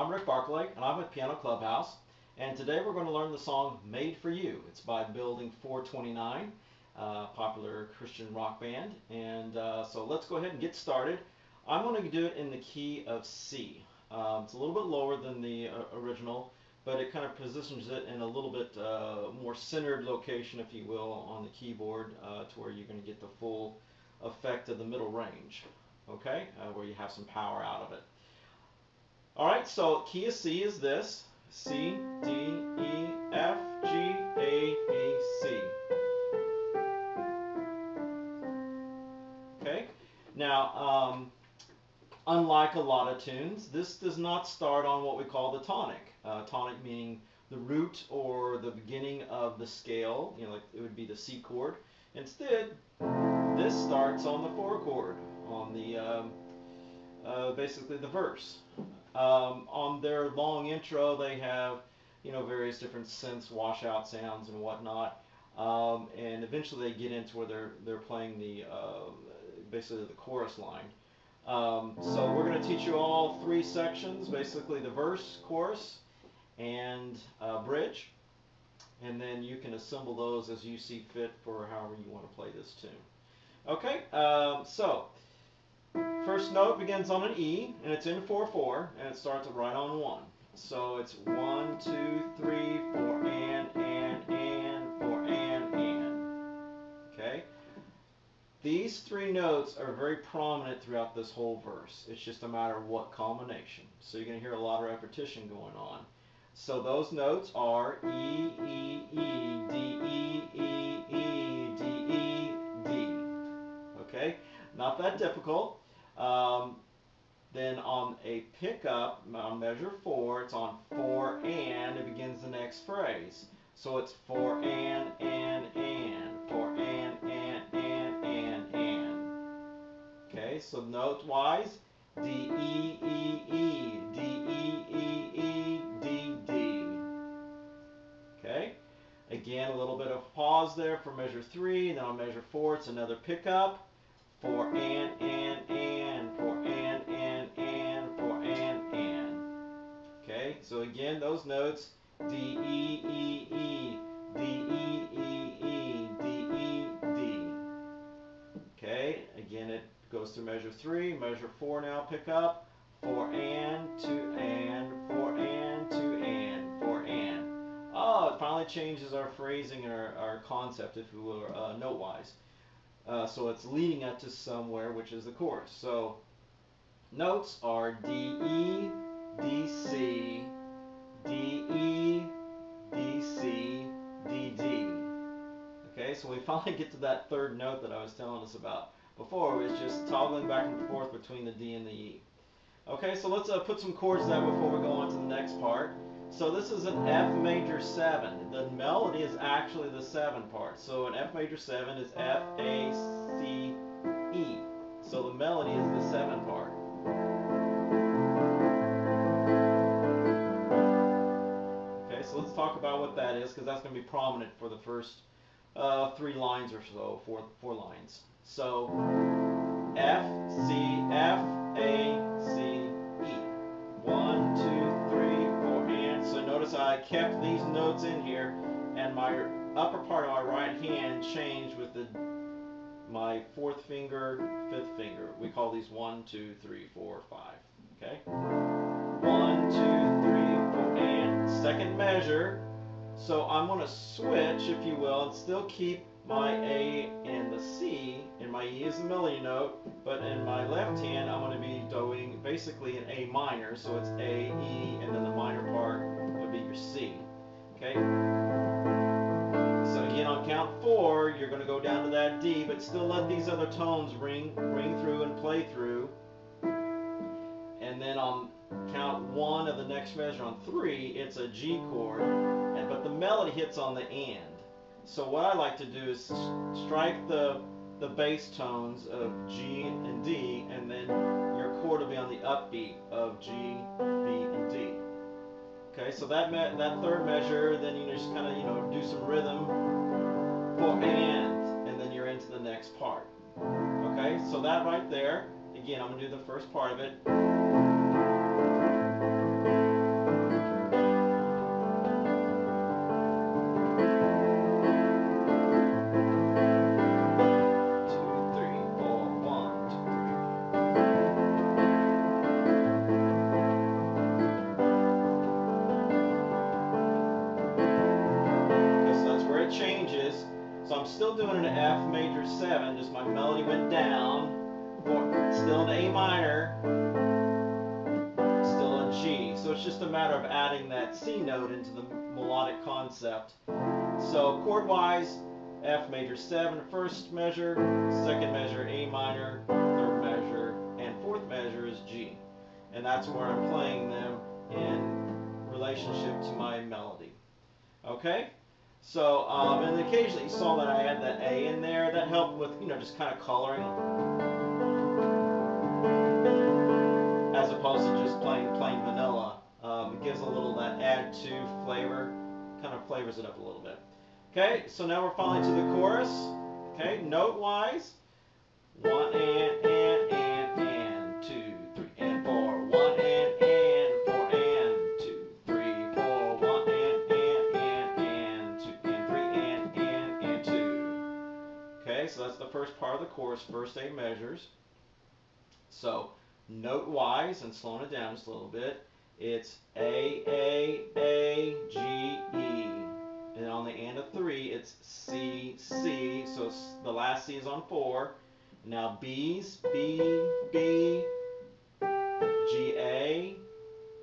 I'm Rick Barclay, and I'm with Piano Clubhouse. And today we're going to learn the song Made for You. It's by Building 429, popular Christian rock band. And so let's go ahead and get started. I'm going to do it in the key of C. It's a little bit lower than the original, but it kind of positions it in a little bit more centered location, if you will, on the keyboard to where you're going to get the full effect of the middle range, okay, where you have some power out of it. All right, so key of C is this: C, D, E, F, G, A, B, C. Okay, now unlike a lot of tunes, this does not start on what we call the tonic. Tonic meaning the root or the beginning of the scale, you know, like it would be the C chord. Instead, this starts on the 4 chord, on the basically the verse. On their long intro, they have, you know, various different synths, washout sounds, and whatnot. And eventually, they get into where they're playing the basically the chorus line. So we're going to teach you all 3 sections, basically the verse, chorus, and bridge. And then you can assemble those as you see fit for however you want to play this tune. Okay, so first note begins on an E, and it's in 4/4, and it starts right on 1. So it's 1, 2, 3, 4, and, 4, and. Okay? These 3 notes are very prominent throughout this whole verse. It's just a matter of what combination. So you're going to hear a lot of repetition going on. So those notes are E, E, E, D, E, E, E, D, E, D. Okay? Not that difficult. Then on a pickup, on measure 4, it's on 4 and, it begins the next phrase. So it's 4 and, 4 and. Okay, so note-wise, D, E, E, E, D, E, E, E, D, D. Okay, again, a little bit of pause there for measure 3, then on measure 4, it's another pickup. 4 and, 4 and, 4 and. Okay, so again, those notes, D, E, E, E, D, E, E, E, D, E, D. Okay, again, it goes through measure 3, measure 4 now, pick up, 4 and, 2 and, 4 and, 2 and, 4 and. Oh, it finally changes our phrasing and our concept, if you will, note-wise. So it's leading up to somewhere, which is the chorus. So notes are D, E, D, C, D, E, D, C, D, D. Okay, so we finally get to that 3rd note that I was telling us about before. It was just toggling back and forth between the D and the E. Okay, so let's put some chords down before we go on to the next part. So this is an F major 7. The melody is actually the 7 part. So an F major 7 is F, A, C, E. So the melody is the 7 part. Okay, so let's talk about what that is, because that's going to be prominent for the first 3 lines or so, 4 lines. So F, C, F, A, C, E. 1, 2, 3, 4, and. So notice I kept these notes in here, and my upper part of my right hand changed with my 4th finger, 5th finger. We call these 1, 2, 3, 4, 5. Okay? 1, 2, 3, 4, and. 2nd measure. So I'm going to switch, if you will, and still keep my A and the C, and my E is the melody note, but in my left hand I'm going to be doing basically an A minor, so it's A, E, and then the minor part would be your C. Okay? So again, on count 4, you're going to go down to that D, but still let these other tones ring through and play through. And then on count 1 of the next measure, on 3, it's a G chord, but the melody hits on the and. So what I like to do is strike the bass tones of G and D, and then your chord will be on the upbeat of G, B, and D. Okay, so that 3rd measure, then you just kind of, you know, do some rhythm for and then you're into the next part. Okay, so that right there, again, I'm going to do the first part of it. I'm still doing an F major 7, just my melody went down, still an A minor, still a G. So it's just a matter of adding that C note into the melodic concept. So chord-wise, F major 7, first measure, second measure A minor, third measure, and fourth measure is G. And that's where I'm playing them in relationship to my melody. Okay? So, and occasionally you saw that I had that A in there. That helped with, just kind of coloring, as opposed to just plain vanilla. It gives a little that add to flavor, kind of flavors it up a little bit. Okay, so now we're finally to the chorus. Okay, note-wise, 1 and 2, 3 and 4. 1 and 4 and 2, 3, 4. 1 and 2 and 3 and 2. Okay, so that's the first part of the chorus, first 8 measures. So note-wise, and slowing it down just a little bit, it's A, G, E. And on the and of 3, it's C, C. So the last C is on 4. Now B's, B, B, G, A,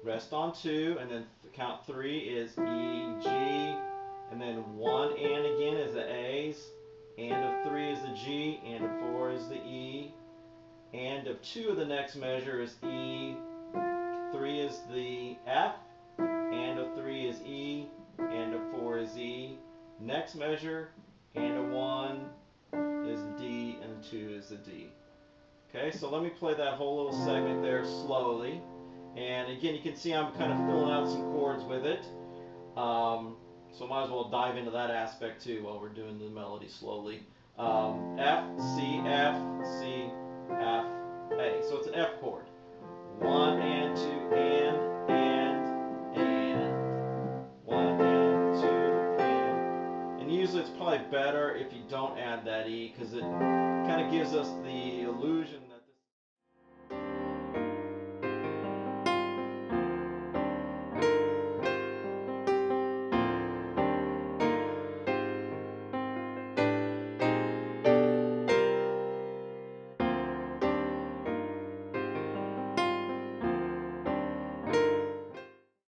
rest on 2, and then count 3 is E, G, and then 1 and again is the A's, and of 3 is the G, and of 4 is the E, and of 2 of the next measure is E, 3 is the F, and of 3 is E, and of 4 is E. Next measure, and of 1 is D, and 2 is the D. Okay, so let me play that whole little segment there slowly. And again, you can see I'm kind of filling out some chords with it. So might as well dive into that aspect too while we're doing the melody slowly. F, C, F, C, F, A. So it's an F chord. 1 and 2 and 1 and 2 and usually it's probably better if you don't add that E, because it kind of gives us